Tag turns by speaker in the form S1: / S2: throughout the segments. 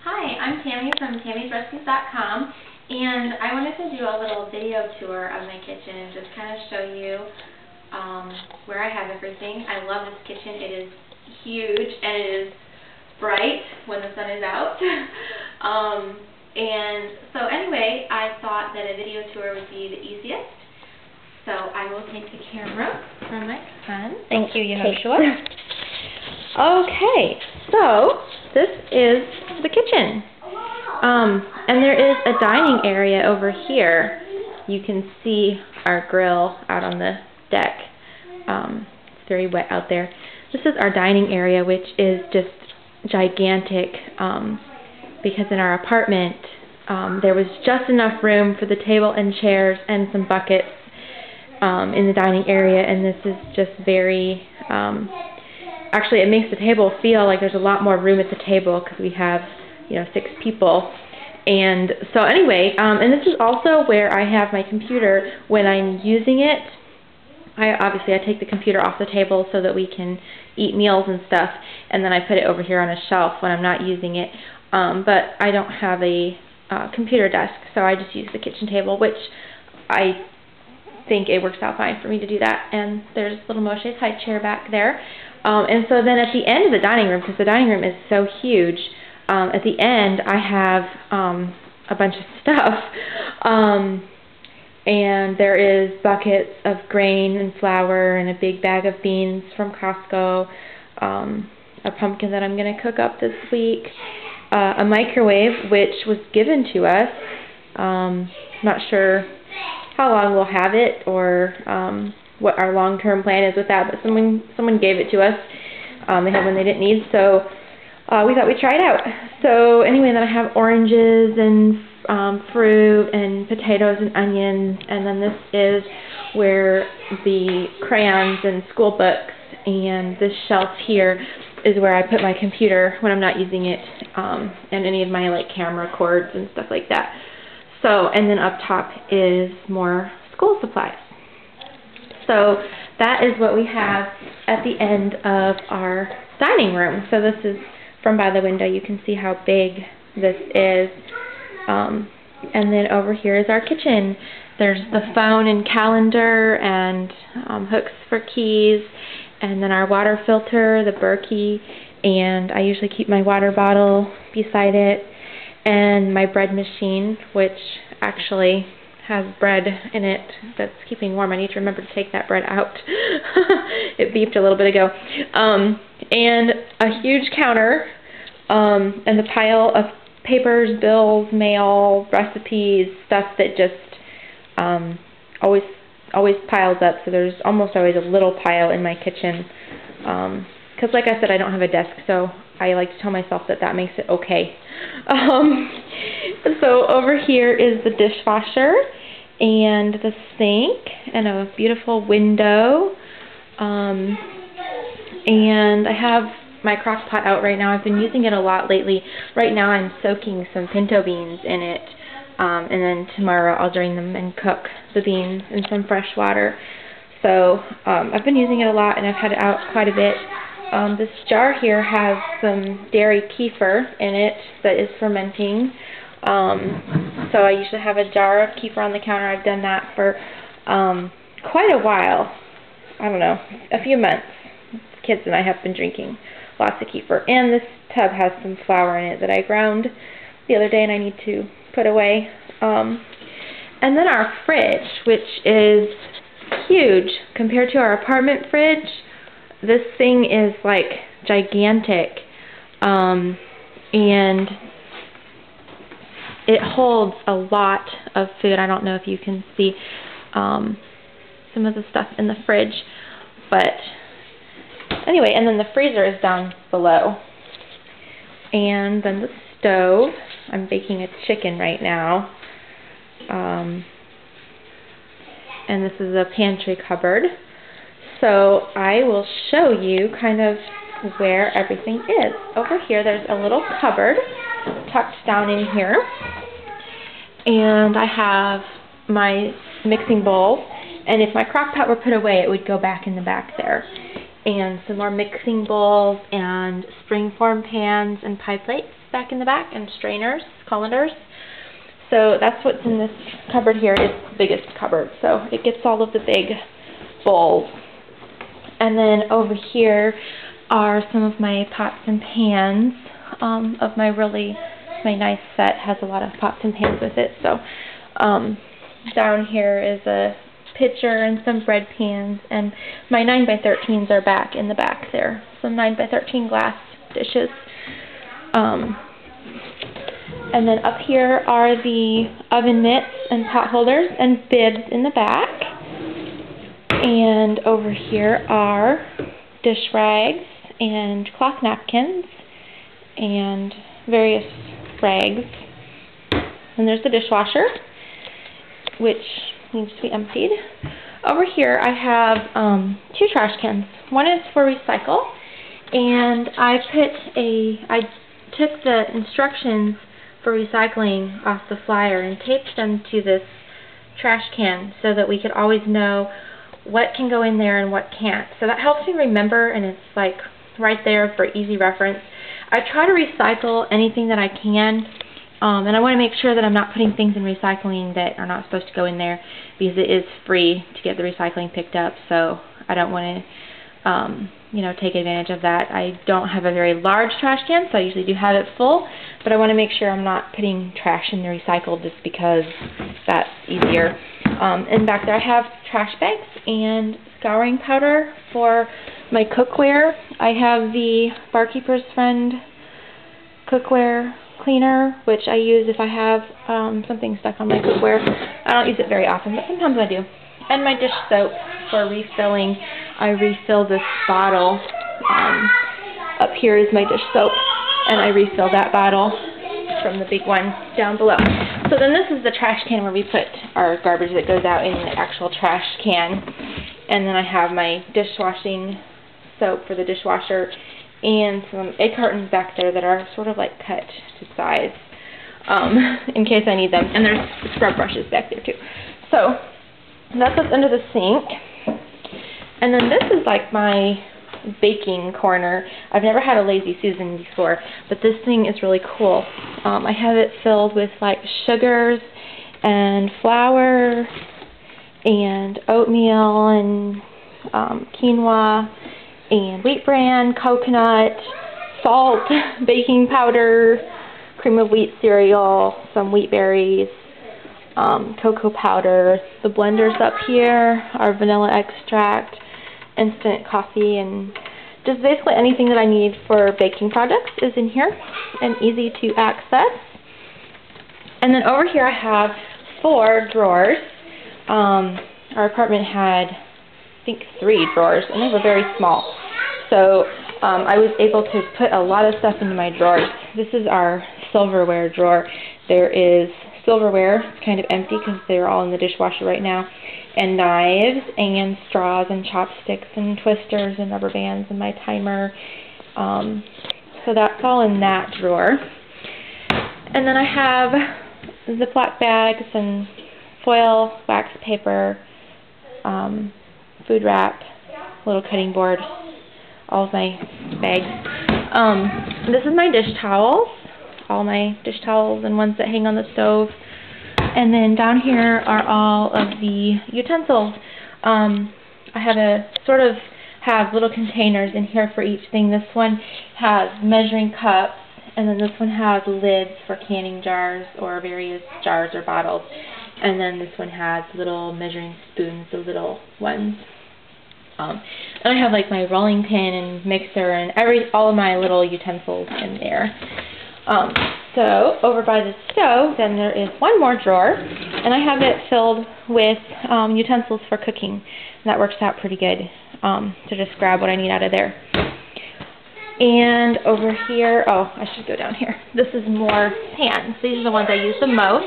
S1: Hi, I'm Tammy from Tammy'sRecipes.com, and I wanted to do a little video tour of my kitchen and just kind of show you where I have everything. I love this kitchen. It is huge and it is bright when the sun is out. And so anyway, I thought that a video tour would be the easiest. So I will take the camera from my son.
S2: Thank you, Yehoshua. Okay, so this is the kitchen. And there is a dining area over here. You can see our grill out on the deck. It's very wet out there. This is our dining area, which is just gigantic because in our apartment there was just enough room for the table and chairs and some buckets in the dining area, and this is just very, actually it makes the table feel like there's a lot more room at the table because we have, 6 people. And so anyway, and this is also where I have my computer when I'm using it. Obviously I take the computer off the table so that we can eat meals and stuff, and then I put it over here on a shelf when I'm not using it. But I don't have a computer desk, so I just use the kitchen table, which I think it works out fine for me to do that. And there's little Moshe's high chair back there. And so then at the end of the dining room, because the dining room is so huge, at the end I have a bunch of stuff. And there is buckets of grain and flour and a big bag of beans from Costco, a pumpkin that I'm going to cook up this week, a microwave which was given to us. Not sure how long we'll have it or what our long-term plan is with that, but someone gave it to us. They had one they didn't need, so we thought we'd try it out. So anyway, then I have oranges and fruit and potatoes and onions, and then this is where the crayons and school books, and this shelf here is where I put my computer when I'm not using it, and any of my camera cords and stuff like that. So, and then up top is more school supplies. So that is what we have at the end of our dining room. So this is from by the window. You can see how big this is. And then over here is our kitchen. There's the phone and calendar and hooks for keys, and then our water filter, the Berkey, and I usually keep my water bottle beside it, and my bread machine, which actually has bread in it that's keeping warm. I need to remember to take that bread out. It beeped a little bit ago. And a huge counter, and the pile of papers, bills, mail, recipes, stuff that just always piles up. So there's almost always a little pile in my kitchen. Because like I said, I don't have a desk, so I like to tell myself that that makes it okay. So over here is the dishwasher and the sink and a beautiful window. And I have my crock pot out right now. I've been using it a lot lately. Right now I'm soaking some pinto beans in it, and then tomorrow I'll drain them and cook the beans in some fresh water. So I've been using it a lot, and I've had it out quite a bit. This jar here has some dairy kefir in it that is fermenting. So I usually have a jar of kefir on the counter. I've done that for quite a while. I don't know, a few months. Kids and I have been drinking lots of kefir. And this tub has some flour in it that I ground the other day and I need to put away. And then our fridge, which is huge compared to our apartment fridge. This thing is like gigantic, and it holds a lot of food. I don't know if you can see some of the stuff in the fridge, but anyway, and then the freezer is down below. And then the stove. I'm baking a chicken right now. And this is a pantry cupboard. So I will show you kind of where everything is. Over here there's a little cupboard tucked down in here. And I have my mixing bowl. And if my crock pot were put away, it would go back in the back there. And some more mixing bowls and springform pans and pie plates. back in the back, and strainers, colanders. So that's what's in this cupboard here. It's the biggest cupboard, so it gets all of the big bowls. And then over here are some of my pots and pans of my nice set. Has a lot of pots and pans with it. So down here is a pitcher and some bread pans, and my 9x13s are back in the back there. Some 9x13 glass dishes. And then up here are the oven mitts and pot holders and bibs in the back. And over here are dish rags and cloth napkins and various rags. And there's the dishwasher, which needs to be emptied. Over here I have 2 trash cans. One is for recycle, and I took the instructions for recycling off the flyer and taped them to this trash can so that we could always know what can go in there and what can't. So that helps me remember, and it's like right there for easy reference. I try to recycle anything that I can, and I want to make sure that I'm not putting things in recycling that are not supposed to go in there, because it is free to get the recycling picked up, so I don't want to take advantage of that. I don't have a very large trash can, so I usually do have it full, but I want to make sure I'm not putting trash in the recycle just because that's easier. And back there I have trash bags and scouring powder for my cookware. I have the Barkeeper's Friend cookware cleaner, which I use if I have something stuck on my cookware. I don't use it very often, but sometimes I do. And my dish soap for refilling. I refill this bottle. Up here is my dish soap, and I refill that bottle from the big one down below. So then this is the trash can where we put our garbage that goes out in the actual trash can. And then I have my dishwashing soap for the dishwasher and some egg cartons back there that are sort of like cut to size in case I need them. And there's scrub brushes back there too. So that's what's under the sink. And then this is like my baking corner. I've never had a Lazy Susan before, but this thing is really cool. I have it filled with like sugars and flour and oatmeal and quinoa and wheat bran, coconut, salt, baking powder, cream of wheat cereal, some wheat berries, cocoa powder. The blenders up here are vanilla extract, instant coffee, and just basically anything that I need for baking projects is in here and easy to access. And then over here I have 4 drawers. Our apartment had, I think, 3 drawers, and they were very small. So I was able to put a lot of stuff into my drawers. This is our silverware drawer. There is silverware, it's kind of empty because they're all in the dishwasher right now, and knives and straws and chopsticks and twisters and rubber bands and my timer. So that's all in that drawer. And then I have Ziploc bags and foil, wax paper, food wrap, little cutting board, all of my bags. This is my dish towels, all my dish towels and ones that hang on the stove. And then down here are all of the utensils. I have little containers in here for each thing. This one has measuring cups, and then this one has lids for canning jars or various jars or bottles. And then this one has little measuring spoons, the little ones. And I have like my rolling pin and mixer and all of my little utensils in there. So over by the stove, then there is one more drawer, and I have it filled with utensils for cooking. And that works out pretty good to just grab what I need out of there. And over here, oh, I should go down here. This is more pans. These are the ones I use the most.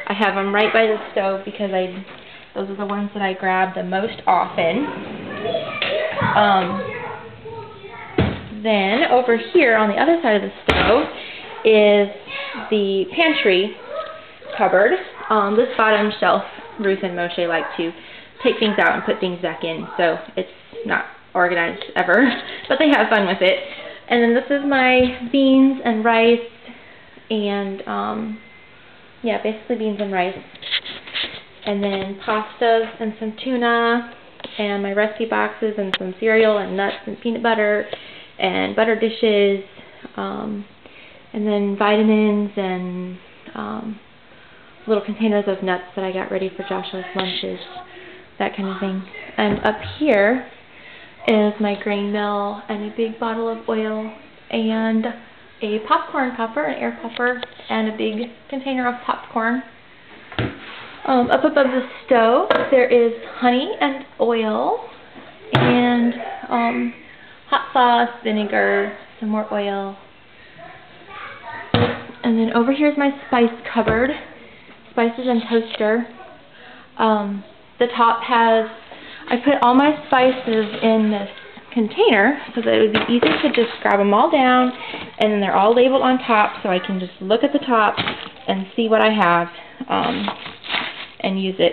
S2: I have them right by the stove because those are the ones that I grab the most often. Then over here on the other side of the stove is the pantry cupboard. This bottom shelf, Ruth and Moshe like to take things out and put things back in, so it's not organized ever, but they have fun with it. And then this is my beans and rice and yeah, basically beans and rice. And then pastas and some tuna, and my recipe boxes and some cereal and nuts and peanut butter and butter dishes, and then vitamins and little containers of nuts that I got ready for Joshua's lunches, that kind of thing. And up here is my grain mill and a big bottle of oil and a popcorn popper, an air popper, and a big container of popcorn. Up above the stove there is honey and oil and hot sauce, vinegar, some more oil. And then over here is my spice cupboard, spices and toaster. The top has, I put all my spices in this container so that it would be easy to just grab them all down, and then they're all labeled on top so I can just look at the top and see what I have and use it.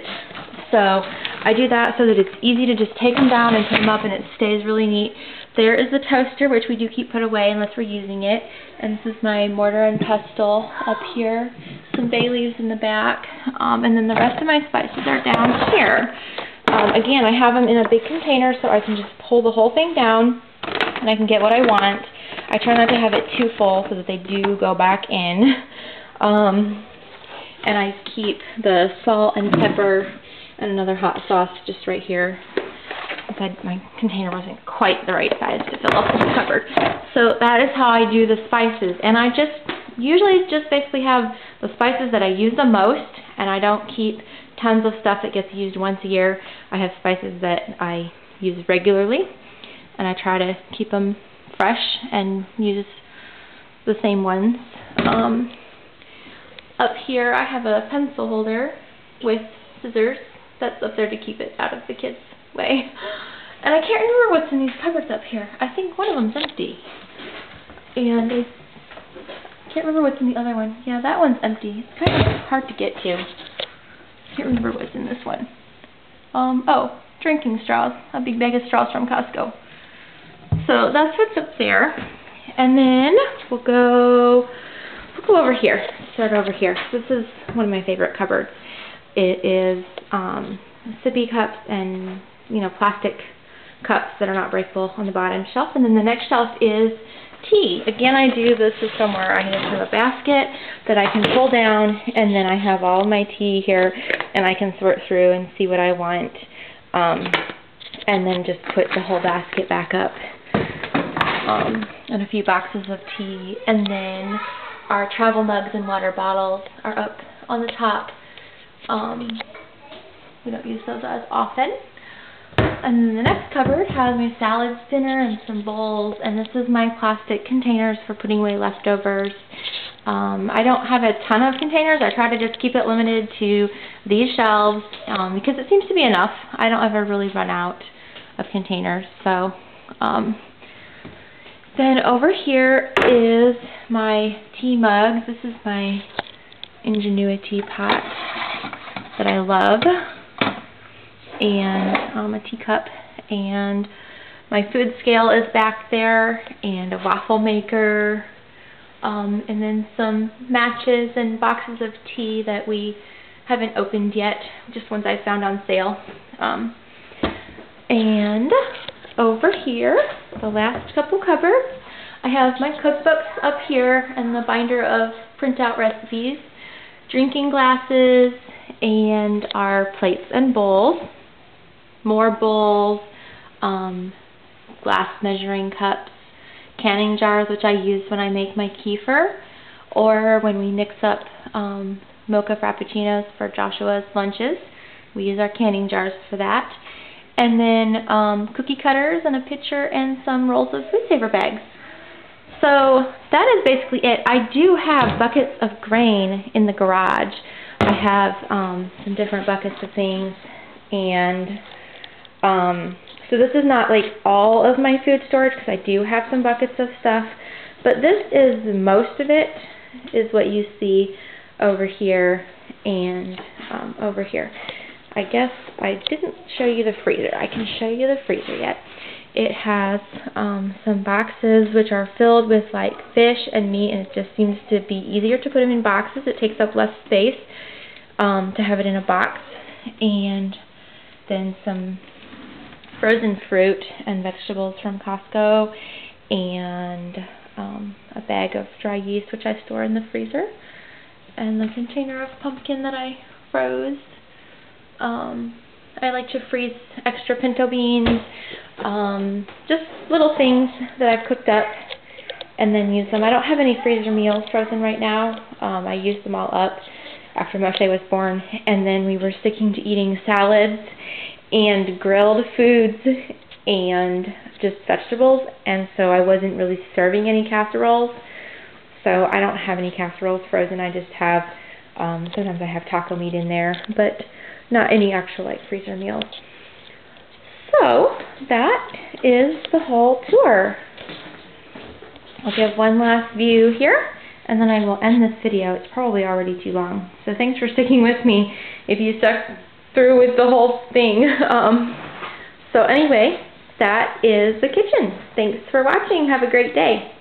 S2: So I do that so that it's easy to just take them down and put them up and it stays really neat. There is the toaster, which we do keep put away unless we're using it. And this is my mortar and pestle up here. Some bay leaves in the back. And then the rest of my spices are down here. Again, I have them in a big container so I can just pull the whole thing down and I can get what I want. I try not to have it too full so that they do go back in. And I keep the salt and pepper and another hot sauce just right here. My container wasn't quite the right size to fill up the cupboard. So that is how I do the spices. And I usually just basically have the spices that I use the most, and I don't keep tons of stuff that gets used once a year. I have spices that I use regularly, and I try to keep them fresh and use the same ones. Up here I have a pencil holder with scissors that's up there to keep it out of the kids' way. And I can't remember what's in these cupboards up here. I think one of them's empty. And I can't remember what's in the other one. Yeah, that one's empty. It's kind of hard to get to. Can't remember what's in this one. Oh, drinking straws. A big bag of straws from Costco. So that's what's up there. And then we'll go over here. Start over here. This is one of my favorite cupboards. It is sippy cups and plastic cups that are not breakable on the bottom shelf. And then the next shelf is tea. Again, I do this system where I have a basket that I can pull down, and then I have all my tea here, and I can sort through and see what I want, and then just put the whole basket back up, and a few boxes of tea. And then our travel mugs and water bottles are up on the top. We don't use those as often. And then the next cupboard has my salad spinner and some bowls, and this is my plastic containers for putting away leftovers. I don't have a ton of containers. I try to just keep it limited to these shelves because it seems to be enough. I don't ever really run out of containers. So then over here is my tea mugs. This is my Ingenuity pot that I love, and a teacup, and my food scale is back there, and a waffle maker, and then some matches and boxes of tea that we haven't opened yet, just ones I found on sale. And over here, the last couple cupboards, I have my cookbooks up here and the binder of printout recipes, drinking glasses, and our plates and bowls, more bowls, glass measuring cups, canning jars, which I use when I make my kefir, or when we mix up mocha frappuccinos for Joshua's lunches. We use our canning jars for that. And then cookie cutters and a pitcher and some rolls of food saver bags. So that is basically it. I do have buckets of grain in the garage. I have some different buckets of things, and so this is not like all of my food storage because I do have some buckets of stuff, but this is most of it is what you see over here and over here. I guess I didn't show you the freezer. I can show you the freezer yet. It has some boxes which are filled with like fish and meat, and it just seems to be easier to put them in boxes. It takes up less space to have it in a box. And then some frozen fruit and vegetables from Costco, and a bag of dry yeast which I store in the freezer, and the container of pumpkin that I froze. I like to freeze extra pinto beans, just little things that I've cooked up and then use them. I don't have any freezer meals frozen right now. I used them all up after Moshe was born, and then we were sticking to eating salads and grilled foods and just vegetables, and so I wasn't really serving any casseroles. So I don't have any casseroles frozen. I just have, sometimes I have taco meat in there, but not any actual like freezer meals. So that is the whole tour. I'll give one last view here, and then I will end this video. It's probably already too long. So thanks for sticking with me if you stuck through with the whole thing. So anyway, that is the kitchen. Thanks for watching. Have a great day.